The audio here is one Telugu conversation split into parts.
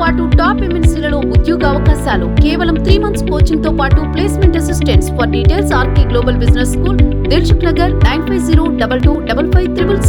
పాటు టాప్ ఎంఎన్సీలలో ఉద్యోగ అవకాశాలు కేవలం 3 months కోచింగ్ తో పాటు placement assistants. For details R K Global Business School, Dilsukh Nagar 9502255566.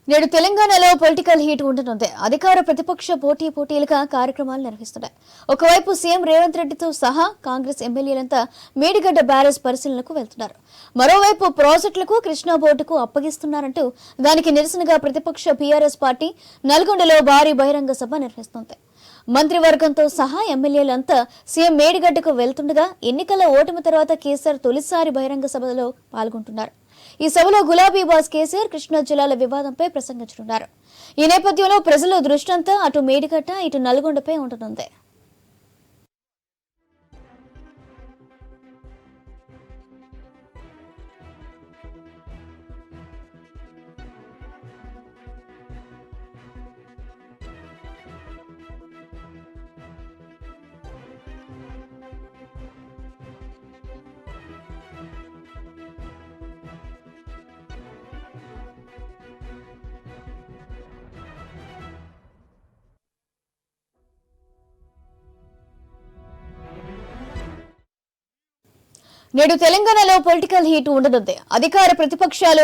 నేడు తెలంగాణలో పొలిటికల్ హీట్ ఉండనుంది. అధికార ప్రతిపక్ష పోటీలుగా కార్యక్రమాలు నిర్వహిస్తున్నాయి. ఒకవైపు సీఎం రేవంత్ రెడ్డితో సహా కాంగ్రెస్ ఎమ్మెల్యేలంతా మేడిగడ్డ బ్యారేజ్ పరిశీలనకు వెళ్తున్నారు. మరోవైపు ప్రాజెక్టులకు కృష్ణా బోర్డుకు అప్పగిస్తున్నారంటూ దానికి నిరసనగా ప్రతిపక్ష బీఆర్ఎస్ పార్టీ నల్గొండలో భారీ బహిరంగ సభ నిర్వహిస్తోంది. మంత్రివర్గంతో సహా ఎమ్మెల్యేలంతా సీఎం మేడిగడ్డకు వెళ్తుండగా ఎన్నికల ఓటమి తర్వాత కేసీఆర్ తొలిసారి బహిరంగ సభలో పాల్గొంటున్నారు. ఈ సభలో గులాబీ బాస్ కేసీఆర్ కృష్ణా జిల్లాల వివాదంపై ప్రసంగించనున్నారు. ఈ నేపథ్యంలో ప్రజల దృష్టంతా అటు మేడిగడ్డ ఇటు నల్గొండపై ఉండనుంది. నేడు తెలంగాణలో పొలిటికల్ హీట్ ఉండనుంది. అధికార ప్రతిపక్షాలు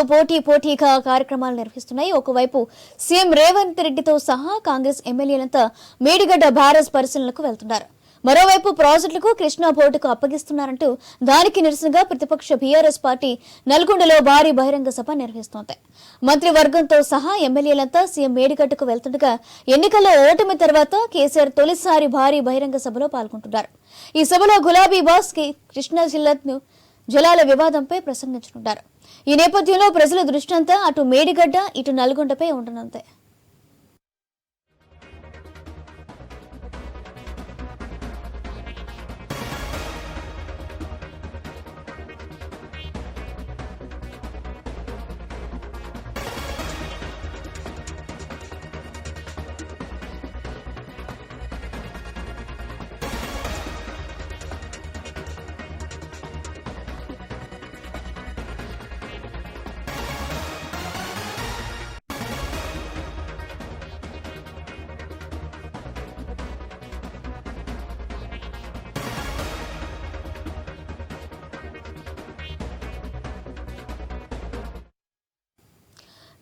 పోటీగా కార్యక్రమాలు నిర్వహిస్తున్నాయి. ఒకవైపు సీఎం రేవంత్ రెడ్డితో సహా కాంగ్రెస్ ఎమ్మెల్యేలంతా మేడిగడ్డ బ్యారేజ్ పరిశీలనకు వెళ్తున్నారు. మరోవైపు ప్రాజెక్టులకు కృష్ణా బోర్డుకు అప్పగిస్తున్నారంటూ దానికి నిరసనగా ప్రతిపక్ష బీఆర్ఎస్ పార్టీ నల్గొండలో భారీ బహిరంగ సభ నిర్వహిస్తోంది. మంత్రివర్గంతో సహా ఎమ్మెల్యేలంతా సీఎం మేడిగడ్డకు వెళ్తుండగా ఎన్నికల్లో ఓటమి తర్వాత కేసీఆర్ తొలిసారి భారీ బహిరంగ సభలో పాల్గొంటున్నారు. ఈ సభలో గులాబీ బాస్ కృష్ణా జలాల వివాదంపై ప్రసంగించనున్నారు. ఈ నేపథ్యంలో ప్రజల దృష్టంతా అటు మేడిగడ్డ ఇటు నల్గొండపై ఉండనుంది.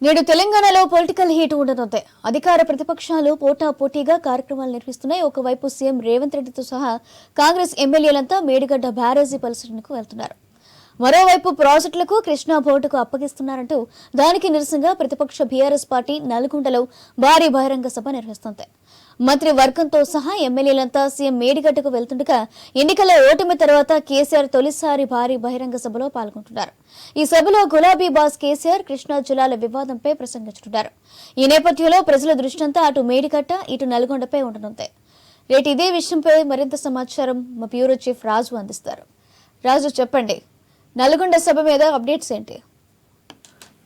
నేడు తెలంగాణలో పొలిటికల్ హీట్ ఉండనుంది. అధికార ప్రతిపక్షాలు పోటీగా కార్యక్రమాలు నిర్వహిస్తున్నాయి. ఒకవైపు సీఎం రేవంత్ రెడ్డితో సహా కాంగ్రెస్ ఎమ్మెల్యేలంతా మేడిగడ్డ బ్యారేజీ పరిశీలనకు వెళ్తున్నారు. మరోవైపు ప్రాజెక్టులకు కృష్ణా బోర్డుకు అప్పగిస్తున్నారంటూ దానికి నిరసనగా ప్రతిపక్ష బీఆర్ఎస్ పార్టీ నల్గొండలో భారీ బహిరంగ సభ నిర్వహిస్తోంది. మంత్రివర్గంతో సహా ఎమ్మెల్యేలంతా సీఎం మేడిగడ్డకు వెళ్తుండగా ఎన్నికల ఓటమి తర్వాత కేసీఆర్ తొలిసారి భారీ బహిరంగ సభలో పాల్గొంటున్నారు. ఈ సభలో గులాబీ బాస్ కేసీఆర్ కృష్ణా జిల్లాల వివాదంపై ప్రసంగించనున్నారు. ఈ నేపథ్యంలో ప్రజల దృష్టంతా అటు మేడిగడ్డ ఇటు నల్గొండపై ఉండనుంది. రేటు ఇదే విషయంపై మరింత సమాచారం మా బ్యూరో చీఫ్ రాజు అందిస్తారు. రాజు, చెప్పండి, నల్గొండ సభ మీద అప్డేట్స్ ఏంటి?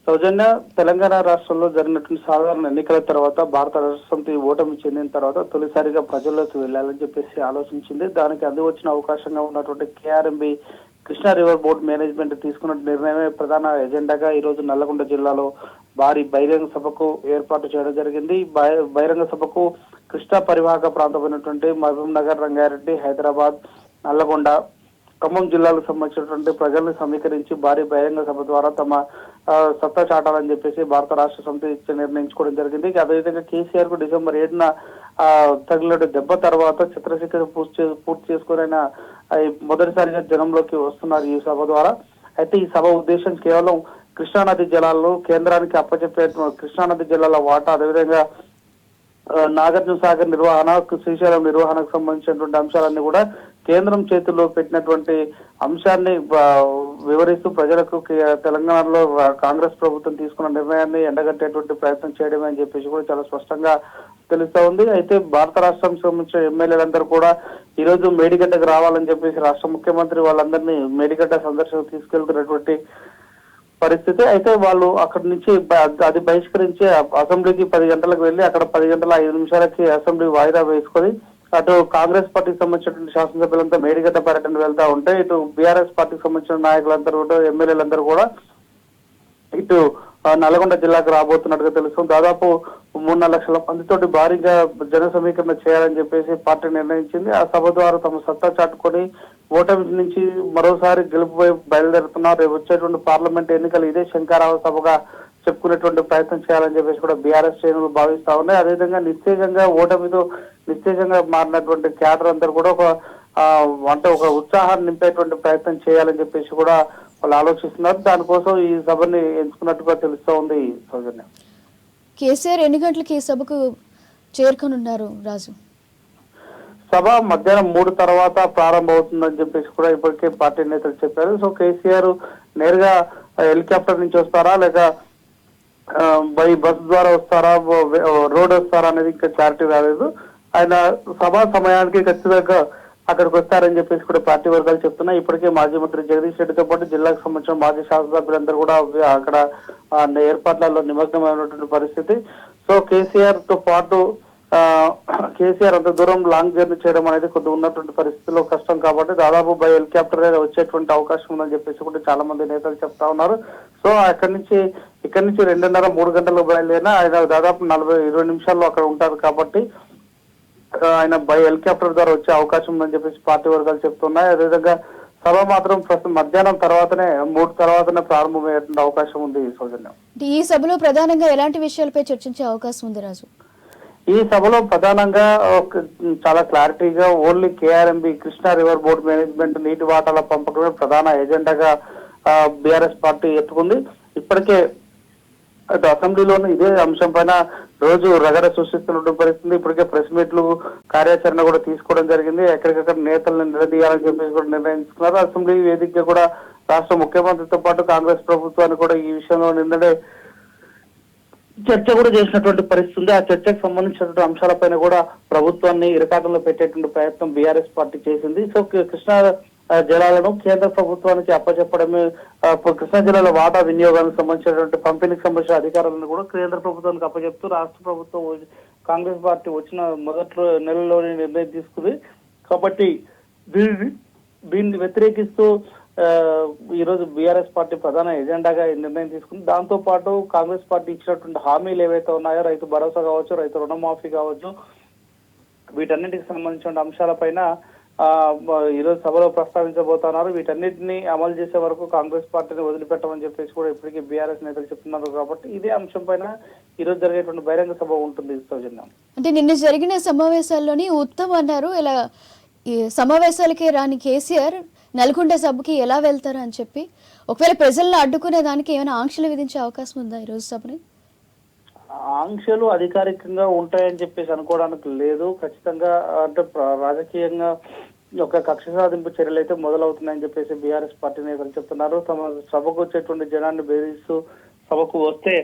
సౌజన్య, తెలంగాణ రాష్ట్రంలో జరిగినటువంటి సాధారణ ఎన్నికల తర్వాత భారత రాష్ట్ర సమితి ఓటమి చెందిన తర్వాత తొలిసారిగా ప్రజల్లోకి వెళ్లాలని చెప్పేసి ఆలోచించింది. దానికి అందివచ్చిన అవకాశంగా ఉన్నటువంటి KRMB Krishna river board management తీసుకున్న నిర్ణయమే ప్రధాన ఎజెండాగా ఈ రోజు నల్లగొండ జిల్లాలో భారీ బహిరంగ సభకు ఏర్పాటు చేయడం జరిగింది. బహిరంగ సభకు కృష్ణా పరివాహక ప్రాంతమైనటువంటి మహబూబ్ నగర్, రంగారెడ్డి, హైదరాబాద్, నల్లగొండ, ఖమ్మం జిల్లాలకు సంబంధించినటువంటి ప్రజల్ని సమీకరించి భారీ బహిరంగ సభ ద్వారా తమ సత్తా చాటాలని చెప్పేసి భారత రాష్ట్ర సమితి నిర్ణయించుకోవడం జరిగింది. అదేవిధంగా కేసీఆర్ కు డిసెంబర్ 7న తగిలిన దెబ్బ తర్వాత చిత్రశిక్షణ పూర్తి చేసుకుని ఆయన మొదటిసారిగా జనంలోకి వస్తున్నారు ఈ సభ ద్వారా. అయితే ఈ సభ ఉద్దేశం కేవలం కృష్ణానది జలాలను కేంద్రానికి అప్పచెప్పే కృష్ణానది జలాల వాటా, అదేవిధంగా నాగార్జున సాగర్ నిర్వహణ, శ్రీశైలం నిర్వహణకు సంబంధించినటువంటి అంశాలన్నీ కూడా కేంద్రం చేతుల్లో పెట్టినటువంటి అంశాన్ని వివరిస్తూ ప్రజలకు తెలంగాణలో కాంగ్రెస్ ప్రభుత్వం తీసుకున్న నిర్ణయాన్ని ఎండగట్టేటువంటి ప్రయత్నం చేయడమే అని చెప్పేసి కూడా చాలా స్పష్టంగా తెలుస్తా ఉంది. అయితే భారత రాష్ట్రానికి సంబంధించిన ఎమ్మెల్యేలందరూ కూడా ఈ రోజు మేడిగడ్డకు రావాలని చెప్పేసి రాష్ట్ర ముఖ్యమంత్రి వాళ్ళందరినీ మేడిగడ్డ సందర్శన తీసుకెళ్తున్నటువంటి పరిస్థితి. అయితే వాళ్ళు అక్కడి నుంచి అది బహిష్కరించి అసెంబ్లీకి 10 గంటలకు వెళ్లి అక్కడ 10 గంటల 5 నిమిషాలకి అసెంబ్లీ వాయిదా వేసుకొని అటు కాంగ్రెస్ పార్టీకి సంబంధించినటువంటి శాసనసభ్యులంతా మేడిగడ్డ పర్యటన వెళ్తా ఉంటే ఇటు బీఆర్ఎస్ పార్టీకి సంబంధించిన నాయకులందరూ కూడా ఎమ్మెల్యేలందరూ కూడా ఇటు నల్గొండ జిల్లాకు రాబోతున్నట్టుగా తెలుస్తుంది. దాదాపు 3-4 లక్షల మందితోటి భారీగా జన సమీకరణ చేయాలని చెప్పేసి పార్టీ నిర్ణయించింది. ఆ సభ ద్వారా తమ సత్తా చాటుకొని ఓటమి నుంచి మరోసారి గెలుపుపై బయలుదేరుతున్నారు. రేపు వచ్చేటువంటి పార్లమెంట్ ఎన్నికలు ఇదే శంకారావ సభగా చెప్పుకునేటువంటి ప్రయత్నం చేయాలని చెప్పేసి కూడా బీఆర్ఎస్ శ్రేణులు భావిస్తా ఉన్నాయి. అదేవిధంగా నిశ్చేజంగా ఓటమితో నిశ్చేజంగా మారినటువంటి క్యాడర్ అందరూ కూడా ఒక ఉత్సాహాన్ని నింపేటువంటి ప్రయత్నం చేయాలని చెప్పేసి కూడా వాళ్ళు ఆలోచిస్తున్నారు. దానికోసం ఈ సభని ఎంచుకున్నట్టుగా తెలుస్తూ ఉంది. సౌజన్య, కేసీఆర్ ఎన్ని గంటలకి ఈ సభకు చేరుకొనున్నారు రాజు? సభ మధ్యాహ్నం 3 తర్వాత ప్రారంభమవుతుందని చెప్పేసి కూడా ఇప్పటికే పార్టీ నేతలు చెప్పారు. సో కేసీఆర్ నేరుగా హెలికాప్టర్ నుంచి వస్తారా లేక బై బస్ ద్వారా వస్తారా, రోడ్ వస్తారా అనేది ఇంకా క్లారిటీ రాలేదు. ఆయన సభా సమయానికి ఖచ్చితంగా అక్కడికి వస్తారని చెప్పేసి కూడా పార్టీ వర్గాలు చెప్తున్నాయి. ఇప్పటికే మాజీ మంత్రి జగదీష్ రెడ్డితో పాటు జిల్లాకు సంబంధించిన మాజీ శాసనసభ్యులందరూ కూడా అక్కడ ఏర్పాట్లలో నిమగ్నమైనటువంటి పరిస్థితి. సో కేసీఆర్ తో పాటు కేసీఆర్ అంత దూరం లాంగ్ జర్నీ చేయడం అనేది కొద్దిగా ఉన్నటువంటి పరిస్థితుల్లో కష్టం కాబట్టి దాదాపు బై హెలికాప్టర్ వచ్చేటువంటి అవకాశం ఉందని చెప్పేసి కూడా చాలా మంది నేతలు చెప్తా ఉన్నారు. సో ఇక్కడి నుంచి 2:30-3 గంటలకు బయలుదేరినా ఆయన దాదాపు 20 నిమిషాల్లో అక్కడ ఉంటారు కాబట్టి ఆయన బై హెలికాప్టర్ ద్వారా వచ్చే అవకాశం ఉందని చెప్పేసి పార్టీ వర్గాలు చెప్తున్నాయి. అదేవిధంగా సభ మాత్రం ప్రస్తుతం మధ్యాహ్నం తర్వాతనే 3 తర్వాతనే ప్రారంభమయ్యే అవకాశం ఉంది. సౌజన్యం, ఈ సభలో ప్రధానంగా ఎలాంటి విషయాలపై చర్చించే అవకాశం ఉంది రాజు? ఈ సభలో ప్రధానంగా చాలా క్లారిటీగా only KRMB Krishna river board management నీటి వాటాల పంపకమే ప్రధాన ఎజెండాగా బీఆర్ఎస్ పార్టీ ఎత్తుకుంది. ఇప్పటికే అటు అసెంబ్లీలోనూ ఇదే అంశం పైన రోజు రగడ సృష్టిస్తున్నటువంటి పరిస్థితి. ఇప్పటికే ప్రెస్ మీట్లు కార్యాచరణ కూడా తీసుకోవడం జరిగింది. ఎక్కడికక్కడ నేతలను నిలదీయాలని చెప్పేసి కూడా నిర్ణయించుకున్నారు. అసెంబ్లీ వేదికగా కూడా రాష్ట్ర ముఖ్యమంత్రితో పాటు కాంగ్రెస్ ప్రభుత్వాన్ని కూడా ఈ విషయంలో నిన్ననే చర్చ కూడా చేసినటువంటి పరిస్థితి ఉంది. ఆ చర్చకు సంబంధించినటువంటి అంశాలపైన కూడా ప్రభుత్వాన్ని ఇరకాటంలో పెట్టేటువంటి ప్రయత్నం బీఆర్ఎస్ పార్టీ చేసింది. సో కృష్ణా జలాలను కేంద్ర ప్రభుత్వానికి అప్పచెప్పడమే, కృష్ణా జిల్లాల వాటా వినియోగానికి సంబంధించినటువంటి పంపిణీకి సంబంధించిన అధికారాలను కూడా కేంద్ర ప్రభుత్వానికి అప్పచెప్తూ రాష్ట్ర ప్రభుత్వం కాంగ్రెస్ పార్టీ వచ్చిన మొదటి నెలలోనే నిర్ణయం తీసుకుంది. కాబట్టి దీన్ని వ్యతిరేకిస్తూ ఈ రోజు బీఆర్ఎస్ పార్టీ ప్రధాన ఎజెండాగా ఈ నిర్ణయం తీసుకుంది. దాంతో పాటు కాంగ్రెస్ పార్టీ ఇచ్చినటువంటి హామీలు ఏవైతే ఉన్నాయో, రైతు భరోసా కావచ్చు, రైతు రుణమాఫీ కావచ్చు, వీటన్నిటికి సంబంధించిన అంశాలపైన ఈ రోజు సభలో ప్రస్తావించబోతున్నారు. వీటన్నిటిని అమలు చేసే వరకు కాంగ్రెస్ పార్టీని వదిలిపెట్టమని చెప్పేసి కూడా ఇప్పటికీ బీఆర్ఎస్ నేతలు చెప్తున్నారు. కాబట్టి ఇదే అంశం పైన ఈ రోజు జరిగేటువంటి బహిరంగ సభ ఉంటుంది. సౌజన్యం, అంటే నిన్న జరిగిన సమావేశాల్లోని ఉత్తమ్ అన్నారు, ఇలా ఈ సమావేశాలకి రాని కేసీఆర్ నల్గొండ సభకి ఎలా వెళ్తారు అని చెప్పి, ఒకవేళ ప్రజలను అడ్డుకునే దానికి ఏమైనా ఆంక్షలు విధించే అవకాశం ఉందా ఈ రోజు సభని? ఆంక్షలు అధికారికంగా ఉంటాయని చెప్పేసి అనుకోవడానికి లేదు. ఖచ్చితంగా అంటే రాజకీయంగా ఒక కక్ష సాధింపు చర్యలు అయితే మొదలవుతున్నాయని చెప్పేసి బీఆర్ఎస్ పార్టీ నేతలు చెప్తున్నారు. తమ సభకు వచ్చేటువంటి జనాన్ని బెదిరిస్తూ సభకు వస్తే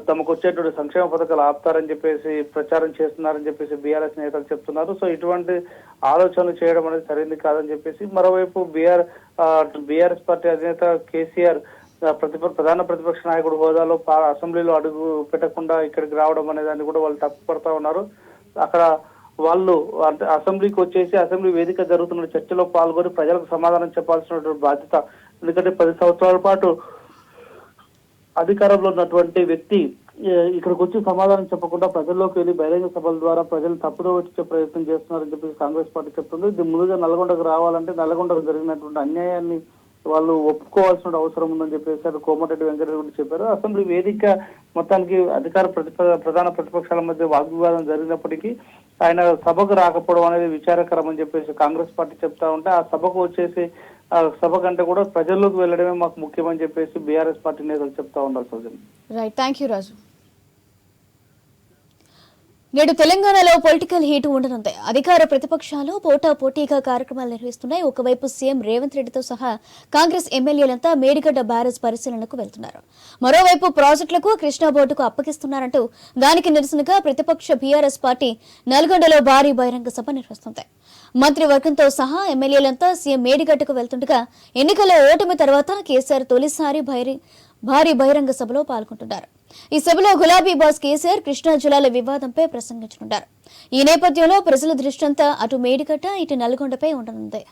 తమకు వచ్చేటువంటి సంక్షేమ పథకాలు ఆపుతారని చెప్పేసి ప్రచారం చేస్తున్నారని చెప్పేసి బీఆర్ఎస్ నేతలు చెప్తున్నారు. సో ఇటువంటి ఆలోచనలు చేయడం అనేది సరైనది కాదని చెప్పేసి, మరోవైపు బీఆర్ఎస్ పార్టీ అధినేత కేసీఆర్ ప్రధాన ప్రతిపక్ష నాయకుడు హోదాలో అసెంబ్లీలో అడుగు పెట్టకుండా ఇక్కడికి రావడం అనే దాన్ని కూడా వాళ్ళు తప్పుపడతా ఉన్నారు. అక్కడ వాళ్ళు అంటే అసెంబ్లీకి వచ్చేసి అసెంబ్లీ వేదిక జరుగుతున్న చర్చలో పాల్గొని ప్రజలకు సమాధానం చెప్పాల్సినటువంటి బాధ్యత. ఎందుకంటే 10 సంవత్సరాల పాటు అధికారంలో ఉన్నటువంటి వ్యక్తి ఇక్కడికి వచ్చి సమాధానం చెప్పకుండా ప్రజల్లోకి వెళ్ళి బహిరంగ సభల ద్వారా ప్రజలు తప్పుదో వచ్చే ప్రయత్నం చేస్తున్నారని చెప్పేసి కాంగ్రెస్ పార్టీ చెప్తుంది. ఇది ముందుగా నల్గొండకు రావాలంటే నల్గొండకు జరిగినటువంటి అన్యాయాన్ని వాళ్ళు ఒప్పుకోవాల్సిన అవసరం ఉందని చెప్పేసి కోమటిరెడ్డి వెంకటరెడ్డి చెప్పారు. అసెంబ్లీ వేదిక మొత్తానికి ప్రధాన ప్రతిపక్షాల మధ్య వాగ్వివాదం జరిగినప్పటికీ ఆయన సభకు రాకపోవడం అనేది విచారకరం అని చెప్పేసి కాంగ్రెస్ పార్టీ చెప్తా ఉంటే, ఆ సభకు వచ్చేసి సభ కంటే కూడా ప్రజల్లోకి వెళ్ళడమే మాకు ముఖ్యమని చెప్పేసి బీఆర్ఎస్ పార్టీ నేతలు చెప్తా ఉన్నారు. సౌజన్య, రైట్, థ్యాంక్ యూ రాజు. నేడు తెలంగాణలో పొలిటికల్ హీట్ ఉండనుంది. అధికార ప్రతిపక్షాలు పోటాపోటీగా కార్యక్రమాలు నిర్వహిస్తున్నాయి. ఒకవైపు సీఎం రేవంత్ రెడ్డితో సహా కాంగ్రెస్ ఎమ్మెల్యేలంతా మేడిగడ్డ బ్యారేజ్ పరిశీలనకు వెళ్తున్నారు. మరోవైపు ప్రాజెక్టులకు కృష్ణా బోర్డుకు అప్పగిస్తున్నారంటూ దానికి నిరసనగా ప్రతిపక్ష బీఆర్ఎస్ పార్టీ నల్గొండలో భారీ బహిరంగ సభ నిర్వహిస్తుంది. మంత్రివర్గంతో సహా ఎమ్మెల్యేలంతా సీఎం మేడిగడ్డకు వెళ్తుండగా ఎన్నికల్లో ఓటమి తర్వాత కేసీఆర్ తొలిసారి భారీ బహిరంగ సభలో పాల్గొంటున్నారు. ఈ సభలో గులాబీ బాస్ కేసీఆర్ కృష్ణా జలాల వివాదంపై ప్రసంగించనున్నారు. ఈ నేపథ్యంలో ప్రజల దృష్టంతా అటు మేడిగడ్డ ఇటు నల్గొండపై ఉండనుంది.